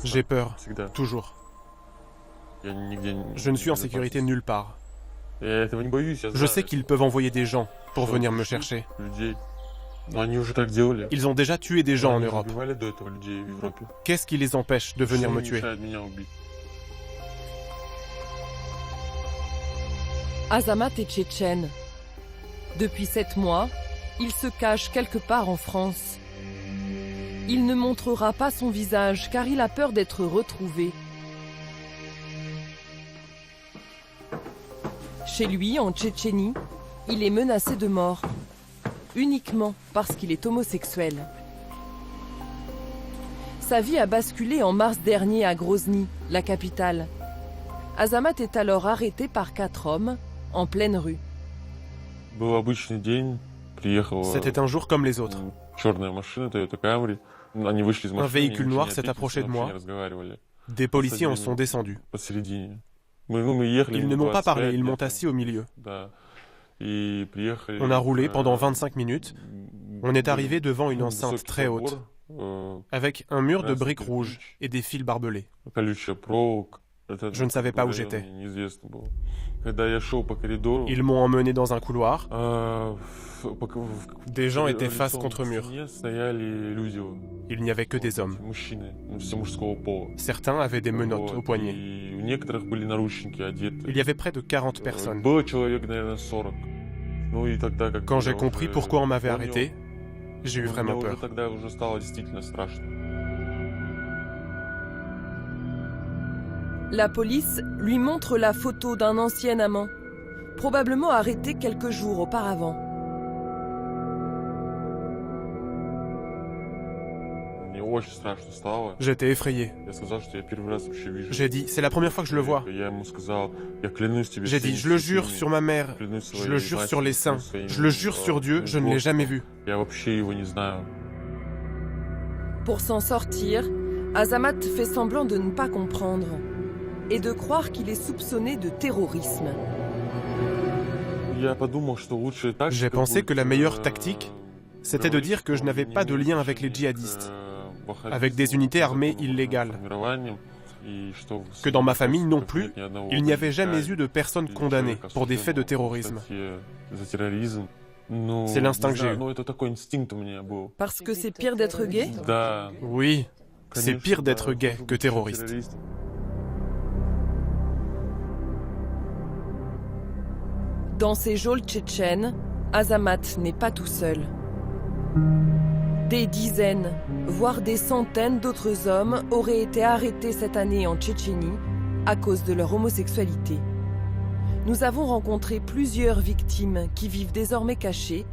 J'ai peur, toujours. Je ne suis en sécurité nulle part. Je sais qu'ils peuvent envoyer des gens pour venir me chercher. Ils ont déjà tué des gens en Europe. Qu'est-ce qui les empêche de venir me tuer? Azamat est tchétchène. Depuis 7 mois, il se cache quelque part en France. Il ne montrera pas son visage car il a peur d'être retrouvé. Chez lui, en Tchétchénie, il est menacé de mort, uniquement parce qu'il est homosexuel. Sa vie a basculé en mars dernier à Grozny, la capitale. Azamat est alors arrêté par 4 hommes, en pleine rue. C'était un jour comme les autres. Un véhicule noir s'est approché de moi. Des policiers en sont descendus. Ils ne m'ont pas parlé, ils m'ont assis au milieu. On a roulé pendant 25 minutes. On est arrivé devant une enceinte très haute, avec un mur de briques rouges et des fils barbelés. Je ne savais pas où j'étais. Ils m'ont emmené dans un couloir. Des gens étaient face contre mur. Il n'y avait que des hommes. Certains avaient des menottes aux poignets. Il y avait près de 40 personnes. Quand j'ai compris pourquoi on m'avait arrêté, j'ai eu vraiment peur. La police lui montre la photo d'un ancien amant, probablement arrêté quelques jours auparavant. J'étais effrayé. J'ai dit, c'est la première fois que je le vois. J'ai dit, je le jure sur ma mère, je le jure sur les saints, je le jure sur Dieu, je ne l'ai jamais vu. Pour s'en sortir, Azamat fait semblant de ne pas comprendre et de croire qu'il est soupçonné de terrorisme. J'ai pensé que la meilleure tactique, c'était de dire que je n'avais pas de lien avec les djihadistes, avec des unités armées illégales. Que dans ma famille non plus, il n'y avait jamais eu de personnes condamnées pour des faits de terrorisme. C'est l'instinct que j'ai eu. Parce que c'est pire d'être gay? Oui, c'est pire d'être gay que terroriste. Dans ces geôles tchétchènes, Azamat n'est pas tout seul. Des dizaines, voire des centaines d'autres hommes auraient été arrêtés cette année en Tchétchénie à cause de leur homosexualité. Nous avons rencontré plusieurs victimes qui vivent désormais cachées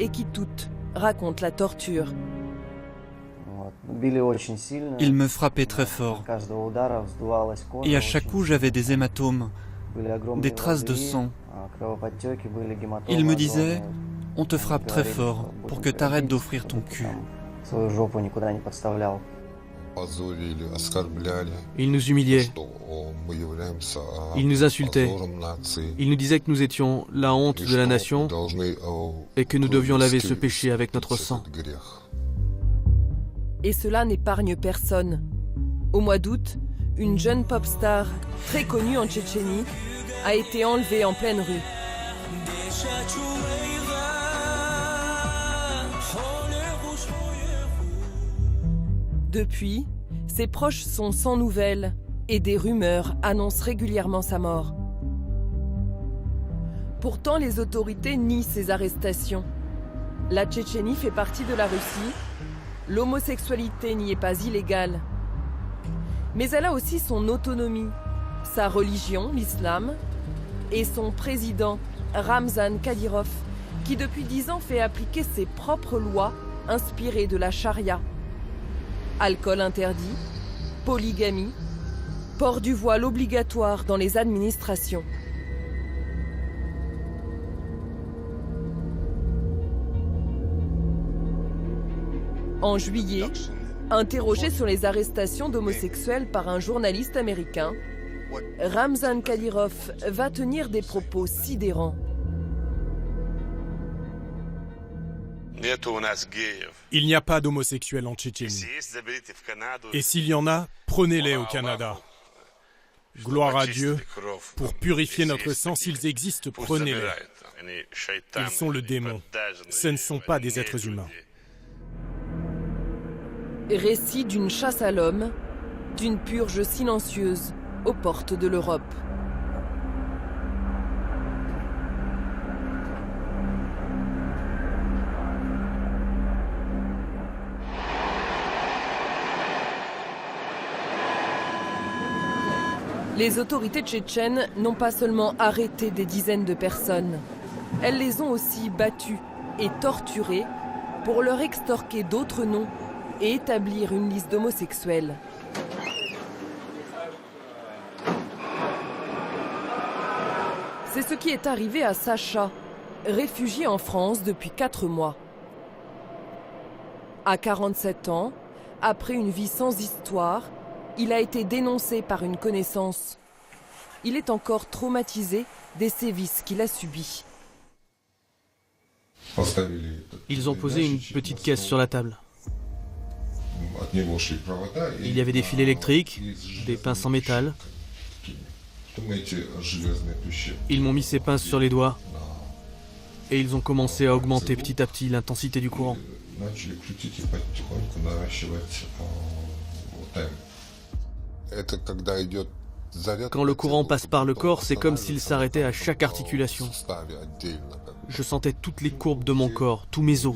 et qui toutes racontent la torture. Il me frappait très fort. Et à chaque coup, j'avais des hématomes, des traces de sang. Il me disait, on te frappe très fort pour que tu arrêtes d'offrir ton cul. Il nous humiliait. Il nous insultait. Il nous disait que nous étions la honte de la nation et que nous devions laver ce péché avec notre sang. Et cela n'épargne personne. Au mois d'août, une jeune pop star très connue en Tchétchénie a été enlevée en pleine rue. Depuis, ses proches sont sans nouvelles et des rumeurs annoncent régulièrement sa mort. Pourtant, les autorités nient ces arrestations. La Tchétchénie fait partie de la Russie. L'homosexualité n'y est pas illégale. Mais elle a aussi son autonomie, sa religion, l'islam, et son président, Ramzan Kadyrov, qui depuis 10 ans fait appliquer ses propres lois inspirées de la charia. Alcool interdit, polygamie, port du voile obligatoire dans les administrations. En juillet, interrogé sur les arrestations d'homosexuels par un journaliste américain, Ramzan Kadyrov va tenir des propos sidérants. Il n'y a pas d'homosexuels en Tchétchénie. Et s'il y en a, prenez-les au Canada. Gloire à Dieu, pour purifier notre sang, s'ils existent, prenez-les. Ils sont le démon. Ce ne sont pas des êtres humains. Récit d'une chasse à l'homme, d'une purge silencieuse aux portes de l'Europe. Les autorités tchétchènes n'ont pas seulement arrêté des dizaines de personnes, elles les ont aussi battues et torturées pour leur extorquer d'autres noms et établir une liste d'homosexuels. C'est ce qui est arrivé à Sacha, réfugié en France depuis 4 mois. À 47 ans, après une vie sans histoire, il a été dénoncé par une connaissance. Il est encore traumatisé des sévices qu'il a subis. Ils ont posé une petite caisse sur la table. Il y avait des fils électriques, des pinces en métal. Ils m'ont mis ces pinces sur les doigts et ils ont commencé à augmenter petit à petit l'intensité du courant. Quand le courant passe par le corps, c'est comme s'il s'arrêtait à chaque articulation. Je sentais toutes les courbes de mon corps, tous mes os.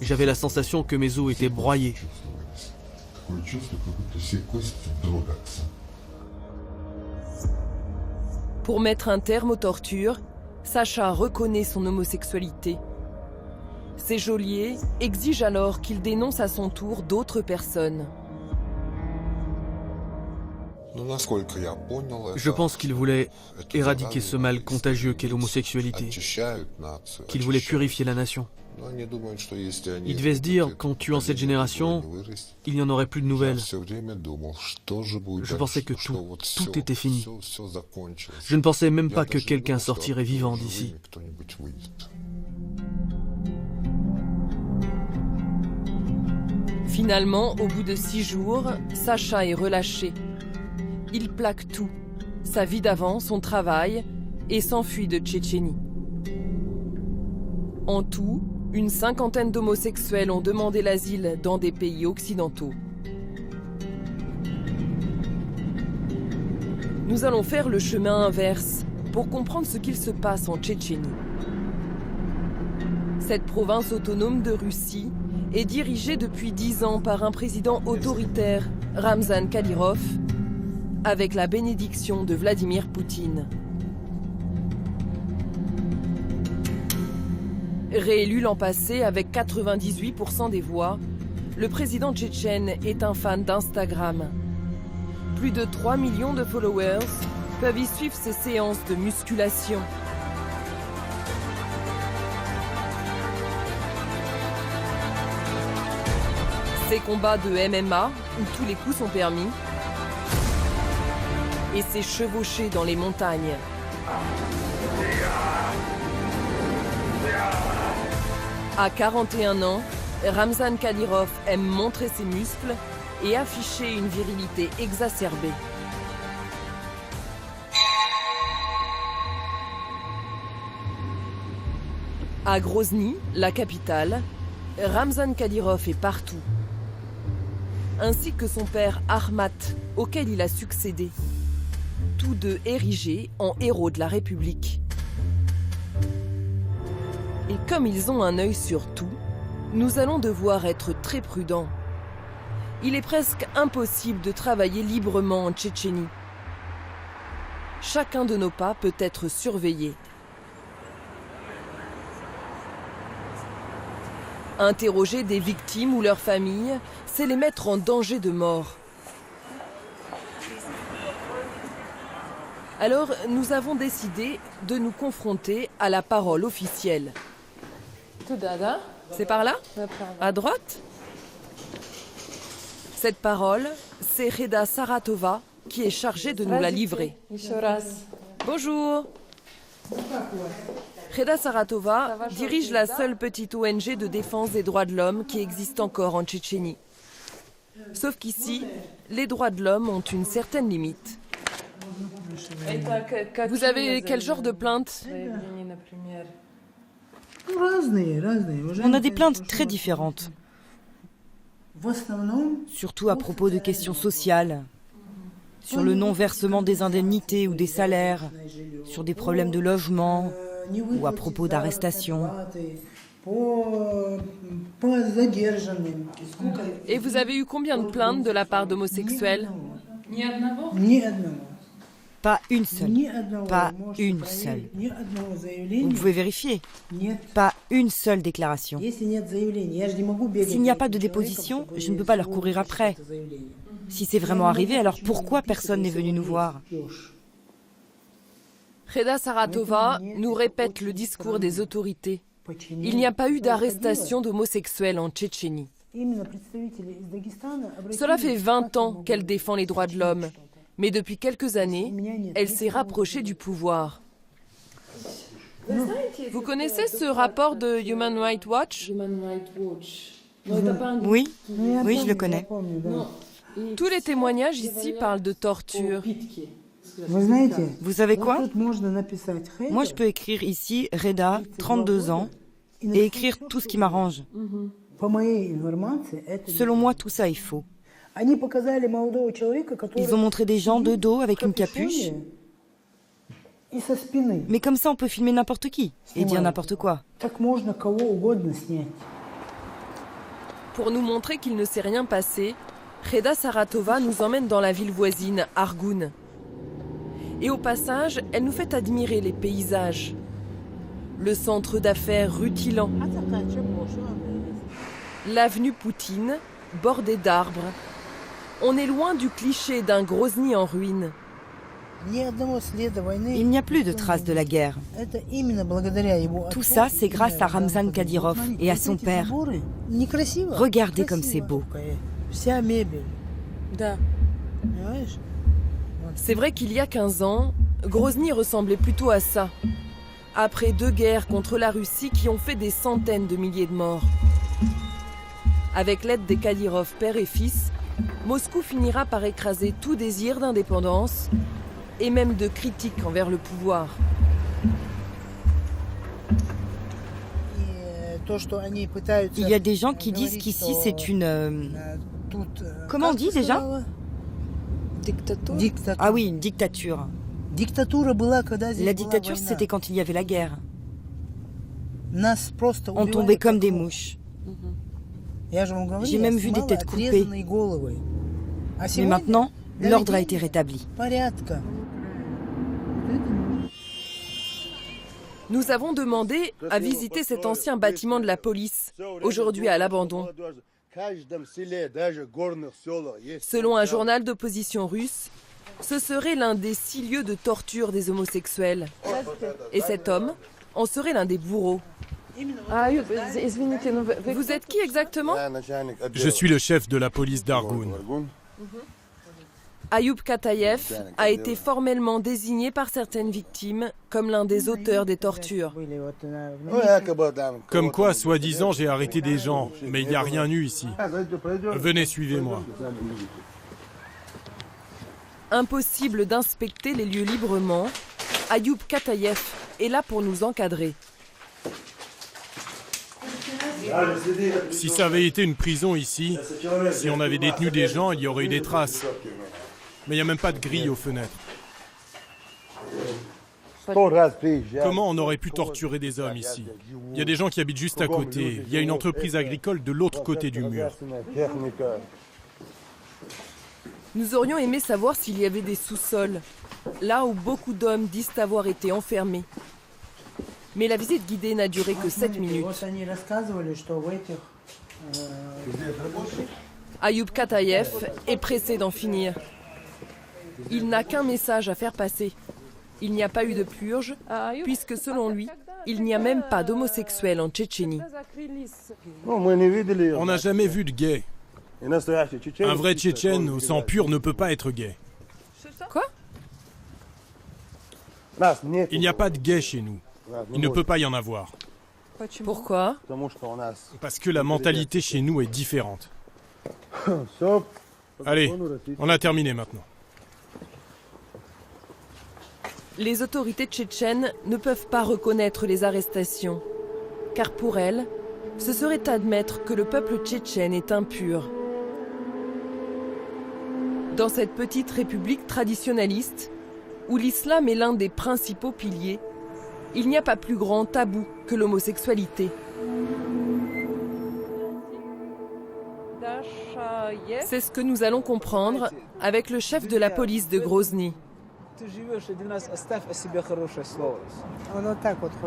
J'avais la sensation que mes os étaient broyés. Pour mettre un terme aux tortures, Sacha reconnaît son homosexualité. Ses geôliers exigent alors qu'il dénonce à son tour d'autres personnes. Je pense qu'il voulait éradiquer ce mal contagieux qu'est l'homosexualité, qu'il voulait purifier la nation. Il devait se dire qu'en tuant cette génération, il n'y en aurait plus de nouvelles. Je pensais que tout était fini. Je ne pensais même pas que quelqu'un sortirait vivant d'ici. Finalement, au bout de 6 jours, Sacha est relâché. Il plaque tout, sa vie d'avant, son travail, et s'enfuit de Tchétchénie. En tout, une 50aine d'homosexuels ont demandé l'asile dans des pays occidentaux. Nous allons faire le chemin inverse pour comprendre ce qu'il se passe en Tchétchénie. Cette province autonome de Russie est dirigée depuis 10 ans par un président autoritaire, Ramzan Kadyrov, avec la bénédiction de Vladimir Poutine. Réélu l'an passé avec 98% des voix, le président tchétchène est un fan d'Instagram. Plus de 3 millions de followers peuvent y suivre ses séances de musculation. Ses combats de MMA, où tous les coups sont permis, et ses chevauchées dans les montagnes. À 41 ans, Ramzan Kadyrov aime montrer ses muscles et afficher une virilité exacerbée. À Grozny, la capitale, Ramzan Kadyrov est partout. Ainsi que son père Akhmat, auquel il a succédé. Tous deux érigés en héros de la République. Et comme ils ont un œil sur tout, nous allons devoir être très prudents. Il est presque impossible de travailler librement en Tchétchénie. Chacun de nos pas peut être surveillé. Interroger des victimes ou leurs familles, c'est les mettre en danger de mort. Alors, nous avons décidé de nous confronter à la parole officielle. C'est par là? À droite? Cette parole, c'est Reda Saratova qui est chargée de nous la livrer. Bonjour. Reda Saratova dirige la seule petite ONG de défense des droits de l'homme qui existe encore en Tchétchénie. Sauf qu'ici, les droits de l'homme ont une certaine limite. Vous avez quel genre de plainte? On a des plaintes très différentes, surtout à propos de questions sociales, sur le non-versement des indemnités ou des salaires, sur des problèmes de logement ou à propos d'arrestations. Et vous avez eu combien de plaintes de la part d'homosexuels? Pas une seule. Pas une seule. Vous pouvez vérifier. Pas une seule déclaration. S'il n'y a pas de déposition, je ne peux pas leur courir après. Si c'est vraiment arrivé, alors pourquoi personne n'est venu nous voir? Reda Saratova nous répète le discours des autorités. Il n'y a pas eu d'arrestation d'homosexuels en Tchétchénie. Cela fait 20 ans qu'elle défend les droits de l'homme, mais depuis quelques années, elle s'est rapprochée du pouvoir. Vous connaissez ce rapport de Human Rights Watch? Oui, oui, je le connais. Tous les témoignages ici parlent de torture. Vous savez quoi? Moi, je peux écrire ici Reda, 32 ans, et écrire tout ce qui m'arrange. Selon moi, tout ça est faux. Ils ont montré des gens de dos avec une capuche. Mais comme ça, on peut filmer n'importe qui et dire n'importe quoi. Pour nous montrer qu'il ne s'est rien passé, Reda Saratova nous emmène dans la ville voisine, Argoun. Et au passage, elle nous fait admirer les paysages. Le centre d'affaires rutilant. L'avenue Poutine, bordée d'arbres. On est loin du cliché d'un Grozny en ruine. Il n'y a plus de traces de la guerre. Tout ça, c'est grâce à Ramzan Kadyrov et à son père. Regardez comme c'est beau. C'est vrai qu'il y a 15 ans, Grozny ressemblait plutôt à ça. Après 2 guerres contre la Russie qui ont fait des centaines de milliers de morts. Avec l'aide des Kadyrov père et fils, Moscou finira par écraser tout désir d'indépendance et même de critique envers le pouvoir. Il y a des gens qui disent qu'ici c'est une... Comment on dit déjà? Ah oui, une dictature. La dictature, c'était quand il y avait la guerre. On tombait comme des mouches. J'ai même vu des têtes coupées. Mais maintenant, l'ordre a été rétabli. Nous avons demandé à visiter cet ancien bâtiment de la police, aujourd'hui à l'abandon. Selon un journal d'opposition russe, ce serait l'un des 6 lieux de torture des homosexuels. Et cet homme en serait l'un des bourreaux. Vous êtes qui exactement? Je suis le chef de la police d'Argoun. Ayub Katayev a été formellement désigné par certaines victimes comme l'un des auteurs des tortures. Comme quoi, soi-disant, j'ai arrêté des gens, mais il n'y a rien eu ici. Venez, suivez-moi. Impossible d'inspecter les lieux librement, Ayub Katayev est là pour nous encadrer. Si ça avait été une prison ici, si on avait détenu des gens, il y aurait eu des traces. Mais il n'y a même pas de grille aux fenêtres. Comment on aurait pu torturer des hommes ici? Il y a des gens qui habitent juste à côté. Il y a une entreprise agricole de l'autre côté du mur. Nous aurions aimé savoir s'il y avait des sous-sols, là où beaucoup d'hommes disent avoir été enfermés. Mais la visite guidée n'a duré que 7 minutes. Ayub Katayev est pressé d'en finir. Il n'a qu'un message à faire passer. Il n'y a pas eu de purge, puisque selon lui, il n'y a même pas d'homosexuels en Tchétchénie. On n'a jamais vu de gay. Un vrai Tchétchène au sang pur ne peut pas être gay. Quoi? Il n'y a pas de gay chez nous. Il ne peut pas y en avoir. Pourquoi? Parce que la mentalité chez nous est différente. Allez, on a terminé maintenant. Les autorités tchétchènes ne peuvent pas reconnaître les arrestations, car pour elles, ce serait admettre que le peuple tchétchène est impur. Dans cette petite république traditionnaliste, où l'islam est l'un des principaux piliers, il n'y a pas plus grand tabou que l'homosexualité. C'est ce que nous allons comprendre avec le chef de la police de Grozny.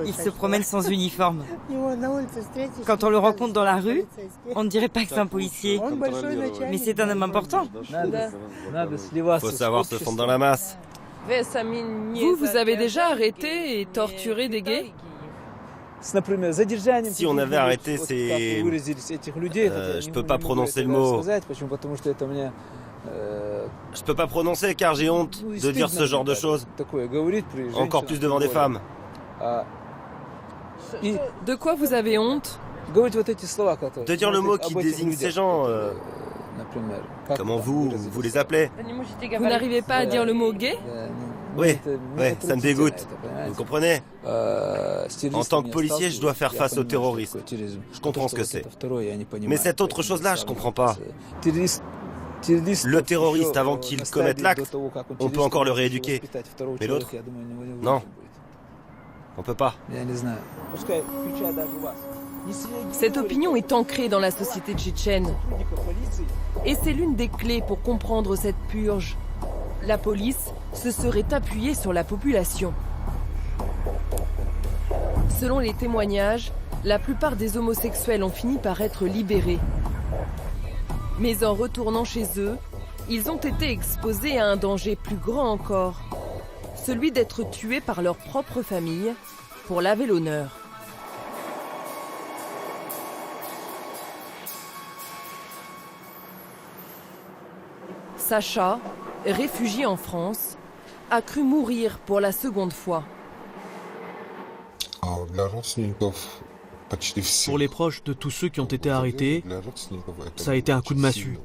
Il se promène sans uniforme. Quand on le rencontre dans la rue, on ne dirait pas que c'est un policier. Mais c'est un homme important. Faut savoir se fondre dans la masse. Vous avez déjà arrêté et torturé des gays? Si on avait arrêté ces... je peux pas prononcer le mot. Je peux pas prononcer car j'ai honte de dire ce genre de choses. Encore plus devant des femmes. De quoi vous avez honte? De dire le mot qui désigne ces gens. Comment vous les appelez? Vous n'arrivez pas à dire le mot gay? Oui, ça me dégoûte. Vous comprenez? En tant que policier, je dois faire face aux terroristes. Je comprends ce que c'est. Mais cette autre chose-là, je comprends pas. Le terroriste, avant qu'il commette l'acte, on peut encore le rééduquer. Mais l'autre, non. On peut pas. Cette opinion est ancrée dans la société tchétchène. Et c'est l'une des clés pour comprendre cette purge. La police se serait appuyée sur la population. Selon les témoignages, la plupart des homosexuels ont fini par être libérés. Mais en retournant chez eux, ils ont été exposés à un danger plus grand encore. Celui d'être tués par leur propre famille pour laver l'honneur. Sacha, réfugié en France, a cru mourir pour la seconde fois. Pour les proches de tous ceux qui ont été arrêtés, ça a été un coup de massue.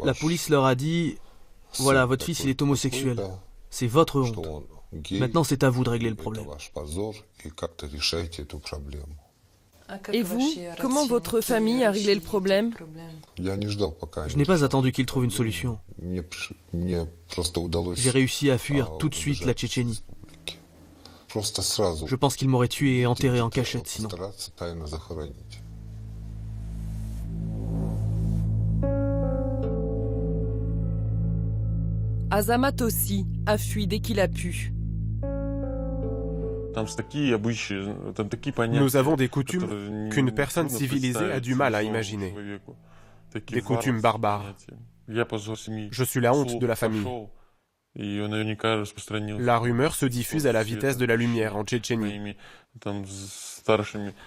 La police leur a dit « Voilà, votre fils il est homosexuel. C'est votre honte. Maintenant c'est à vous de régler le problème. » Et vous, comment votre famille a réglé le problème? Je n'ai pas attendu qu'ils trouvent une solution. J'ai réussi à fuir tout de suite la Tchétchénie. Je pense qu'ils m'auraient tué et enterré en cachette sinon. Azamat aussi a fui dès qu'il a pu. Nous avons des coutumes qu'une personne civilisée a du mal à imaginer. Des coutumes barbares. Je suis la honte de la famille. La rumeur se diffuse à la vitesse de la lumière en Tchétchénie.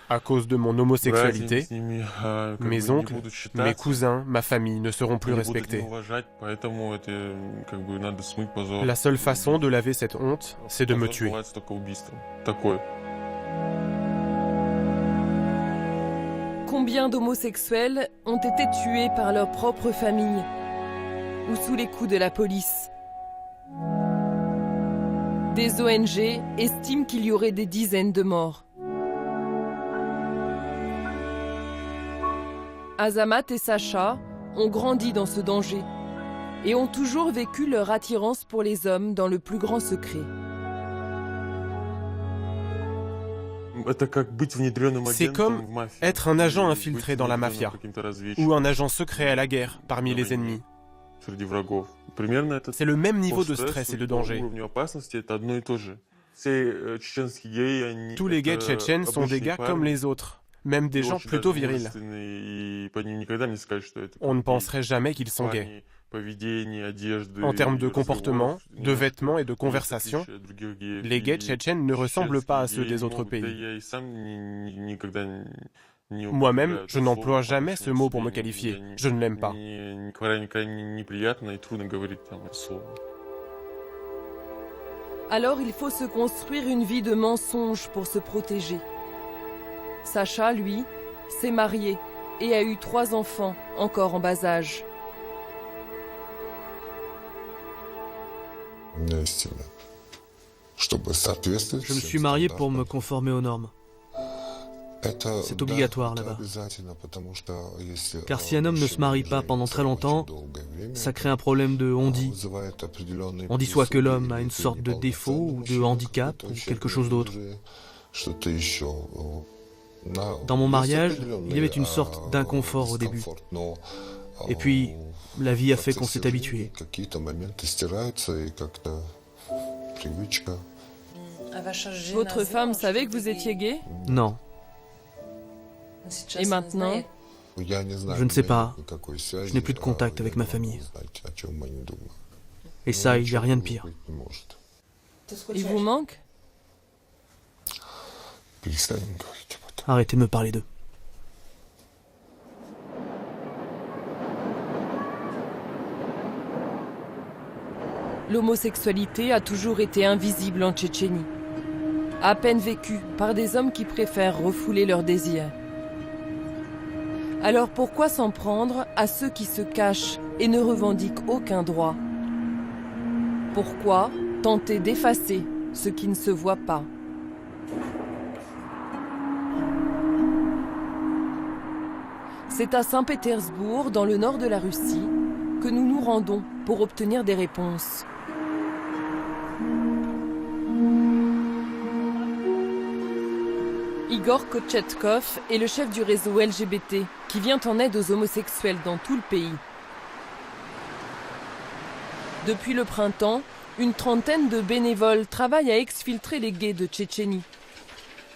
À cause de mon homosexualité, mes oncles, mes cousins, ma famille ne seront plus respectés. La seule façon de laver cette honte, c'est de me tuer. Combien d'homosexuels ont été tués par leur propre famille ou sous les coups de la police? Des ONG estiment qu'il y aurait des dizaines de morts. Azamat et Sacha ont grandi dans ce danger et ont toujours vécu leur attirance pour les hommes dans le plus grand secret. C'est comme être un agent infiltré dans la mafia ou un agent secret à la guerre parmi les ennemis. C'est le même niveau de stress et de danger. Tous les gays tchétchènes sont des gars comme les autres, même des gens plutôt virils. On ne penserait jamais qu'ils sont gays. En termes de comportement, de vêtements et de conversation, les gays tchétchènes ne ressemblent pas à ceux des autres pays. Moi-même, je n'emploie jamais ce mot pour me qualifier. Je ne l'aime pas. Alors il faut se construire une vie de mensonges pour se protéger. Sacha, lui, s'est marié et a eu 3 enfants, encore en bas âge. Je me suis marié pour me conformer aux normes. C'est obligatoire là-bas. Car si un homme ne se marie pas pendant très longtemps, ça crée un problème de on-dit. On dit soit que l'homme a une sorte de défaut ou de handicap ou quelque chose d'autre. Dans mon mariage, il y avait une sorte d'inconfort au début. Et puis, la vie a fait qu'on s'est habitué. Votre femme savait que vous étiez gay? Non. Et maintenant? Je ne sais pas. Je n'ai plus de contact avec ma famille. Et ça, il n'y a rien de pire. Il vous manque? Arrêtez de me parler d'eux. L'homosexualité a toujours été invisible en Tchétchénie. À peine vécue par des hommes qui préfèrent refouler leurs désirs. Alors pourquoi s'en prendre à ceux qui se cachent et ne revendiquent aucun droit? Pourquoi tenter d'effacer ce qui ne se voit pas? C'est à Saint-Pétersbourg, dans le nord de la Russie, que nous nous rendons pour obtenir des réponses. Igor Kochetkov est le chef du réseau LGBT qui vient en aide aux homosexuels dans tout le pays. Depuis le printemps, une trentaine de bénévoles travaillent à exfiltrer les gays de Tchétchénie.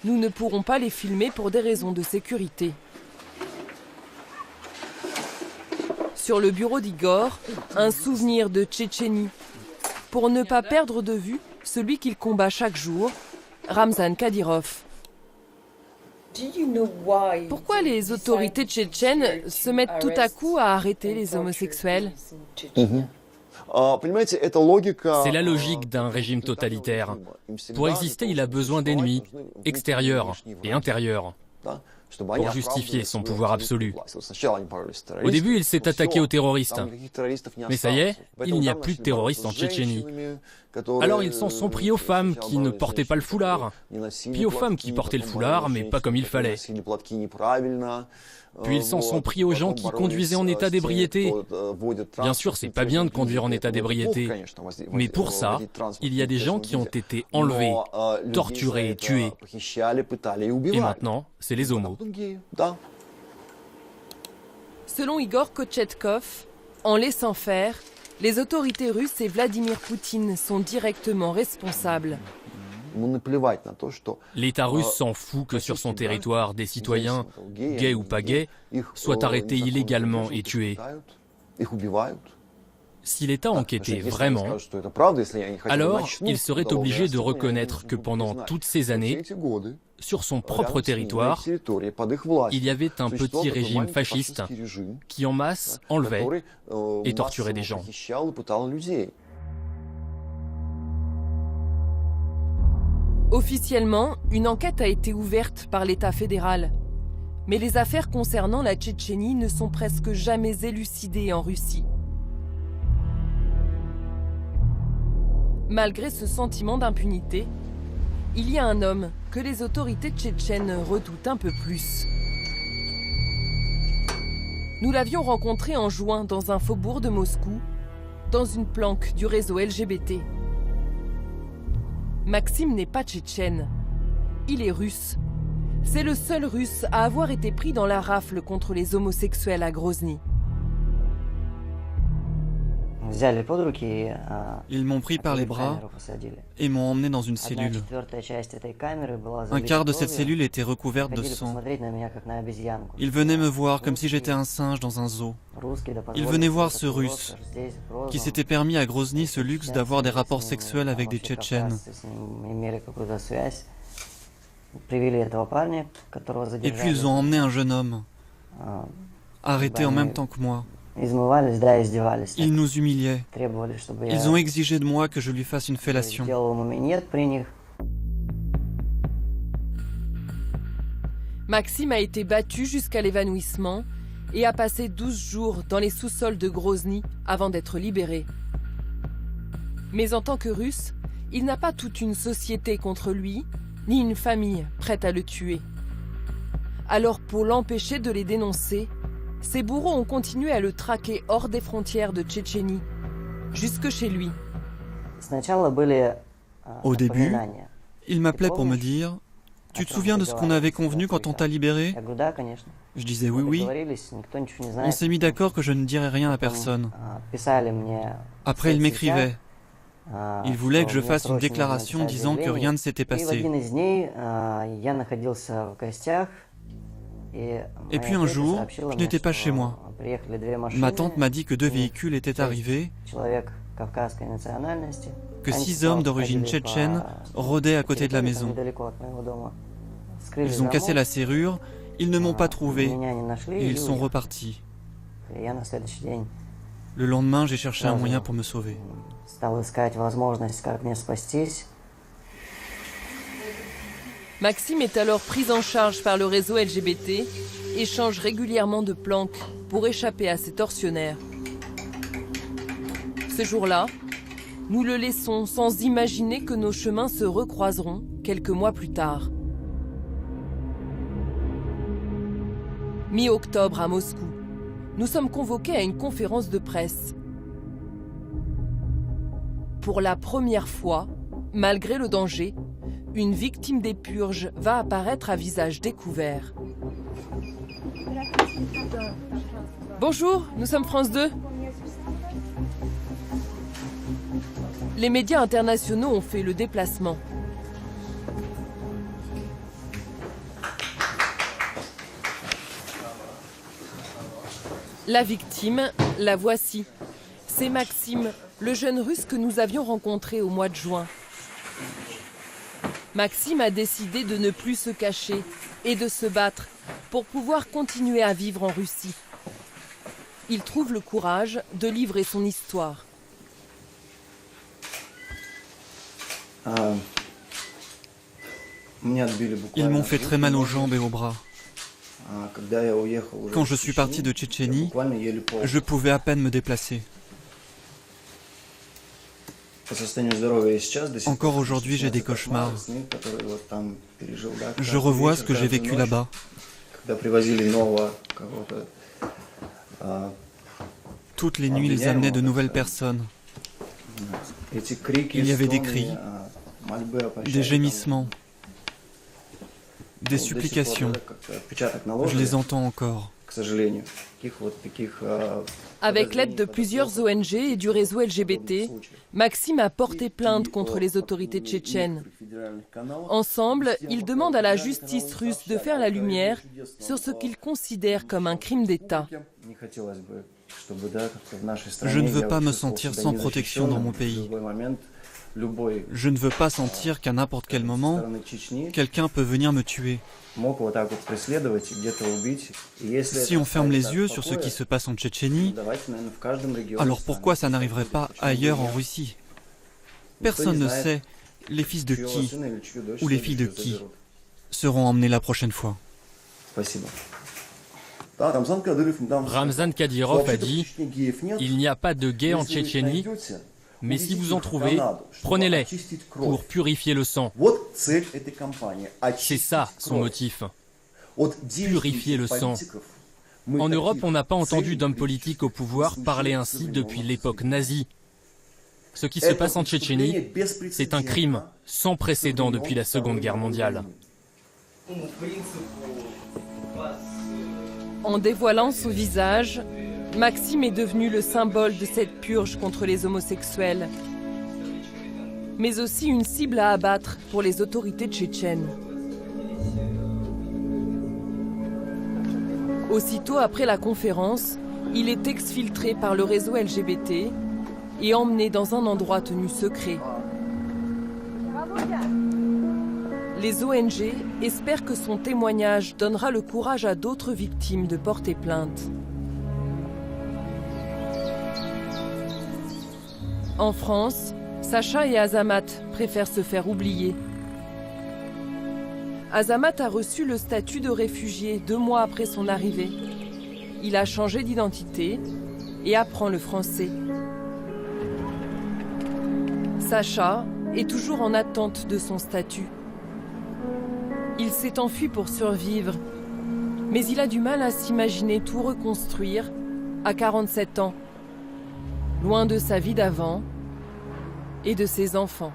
Nous ne pourrons pas les filmer pour des raisons de sécurité. Sur le bureau d'Igor, un souvenir de Tchétchénie. Pour ne pas perdre de vue celui qu'il combat chaque jour, Ramzan Kadyrov. Pourquoi les autorités tchétchènes se mettent tout à coup à arrêter les homosexuels? C'est la logique d'un régime totalitaire. Pour exister, il a besoin d'ennemis, extérieurs et intérieurs, pour justifier son pouvoir absolu. Au début, il s'est attaqué aux terroristes. Mais ça y est, il n'y a plus de terroristes en Tchétchénie. Alors ils s'en sont pris aux femmes qui ne portaient pas le foulard, puis aux femmes qui portaient le foulard, mais pas comme il fallait. Puis ils s'en sont pris aux gens qui conduisaient en état d'ébriété. Bien sûr, c'est pas bien de conduire en état d'ébriété, mais pour ça, il y a des gens qui ont été enlevés, torturés et tués. Et maintenant, c'est les homos. Selon Igor Kochetkov, en laissant faire, les autorités russes et Vladimir Poutine sont directement responsables. L'État russe s'en fout que sur son territoire, des citoyens, gays ou pas gays, soient arrêtés illégalement et tués. Si l'État enquêtait vraiment, alors il serait obligé de reconnaître que pendant toutes ces années, sur son propre territoire, il y avait un petit régime fasciste qui en masse enlevait et torturait des gens. Officiellement, une enquête a été ouverte par l'État fédéral. Mais les affaires concernant la Tchétchénie ne sont presque jamais élucidées en Russie. Malgré ce sentiment d'impunité, il y a un homme que les autorités tchétchènes redoutent un peu plus. Nous l'avions rencontré en juin dans un faubourg de Moscou, dans une planque du réseau LGBT. Maxime n'est pas tchétchène, il est russe. C'est le seul russe à avoir été pris dans la rafle contre les homosexuels à Grozny. Ils m'ont pris par les bras et m'ont emmené dans une cellule. Un quart de cette cellule était recouverte de sang. Ils venaient me voir comme si j'étais un singe dans un zoo. Ils venaient voir ce Russe qui s'était permis à Grozny ce luxe d'avoir des rapports sexuels avec des Tchétchènes. Et puis ils ont emmené un jeune homme, arrêté en même temps que moi. Ils nous humiliaient. Ils ont exigé de moi que je lui fasse une fellation. Maxime a été battu jusqu'à l'évanouissement et a passé 12 jours dans les sous-sols de Grozny avant d'être libéré. Mais en tant que Russe, il n'a pas toute une société contre lui, ni une famille prête à le tuer. Alors pour l'empêcher de les dénoncer, ses bourreaux ont continué à le traquer hors des frontières de Tchétchénie, jusque chez lui. Au début, il m'appelait pour me dire « Tu te souviens de ce qu'on avait convenu quand on t'a libéré ?» Je disais « Oui, oui. » On s'est mis d'accord que je ne dirais rien à personne. Après, il m'écrivait. Il voulait que je fasse une déclaration disant que rien ne s'était passé. Et puis un jour, je n'étais pas chez moi. Ma tante m'a dit que 2 véhicules étaient arrivés, que 6 hommes d'origine tchétchène rôdaient à côté de la maison. Ils ont cassé la serrure, ils ne m'ont pas trouvé et ils sont repartis. Le lendemain, j'ai cherché un moyen pour me sauver. Maxime est alors pris en charge par le réseau LGBT et change régulièrement de planque pour échapper à ses tortionnaires. Ce jour-là, nous le laissons sans imaginer que nos chemins se recroiseront quelques mois plus tard. Mi-octobre à Moscou, nous sommes convoqués à une conférence de presse. Pour la première fois, malgré le danger, une victime des purges va apparaître à visage découvert. Bonjour, nous sommes France 2. Les médias internationaux ont fait le déplacement. La victime, la voici. C'est Maxime, le jeune Russe que nous avions rencontré au mois de juin. Maxime a décidé de ne plus se cacher et de se battre pour pouvoir continuer à vivre en Russie. Il trouve le courage de livrer son histoire. Ils m'ont fait très mal aux jambes et aux bras. Quand je suis parti de Tchétchénie, je pouvais à peine me déplacer. Encore aujourd'hui, j'ai des cauchemars. Je revois ce que j'ai vécu là-bas. Toutes les nuits, ils amenaient de nouvelles personnes. Il y avait des cris, des gémissements, des supplications. Je les entends encore. Avec l'aide de plusieurs ONG et du réseau LGBT, Maxime a porté plainte contre les autorités tchétchènes. Ensemble, ils demandent à la justice russe de faire la lumière sur ce qu'ils considèrent comme un crime d'État. Je ne veux pas me sentir sans protection dans mon pays. Je ne veux pas sentir qu'à n'importe quel moment, quelqu'un peut venir me tuer. Si on ferme les yeux sur ce qui se passe en Tchétchénie, alors pourquoi ça n'arriverait pas ailleurs en Russie? Personne ne sait les fils de qui ou les filles de qui seront emmenés la prochaine fois. Ramzan Kadyrov a dit « Il n'y a pas de gays en Tchétchénie, mais si vous en trouvez, prenez-les pour purifier le sang. » C'est ça son motif. Purifier le sang. En Europe, on n'a pas entendu d'hommes politiques au pouvoir parler ainsi depuis l'époque nazie. Ce qui se passe en Tchétchénie, c'est un crime sans précédent depuis la Seconde Guerre mondiale. En dévoilant son visage, Maxime est devenu le symbole de cette purge contre les homosexuels, mais aussi une cible à abattre pour les autorités tchétchènes. Aussitôt après la conférence, il est exfiltré par le réseau LGBT et emmené dans un endroit tenu secret. Les ONG espèrent que son témoignage donnera le courage à d'autres victimes de porter plainte. En France, Sacha et Azamat préfèrent se faire oublier. Azamat a reçu le statut de réfugié 2 mois après son arrivée. Il a changé d'identité et apprend le français. Sacha est toujours en attente de son statut. Il s'est enfui pour survivre, mais il a du mal à s'imaginer tout reconstruire à 47 ans, loin de sa vie d'avant et de ses enfants.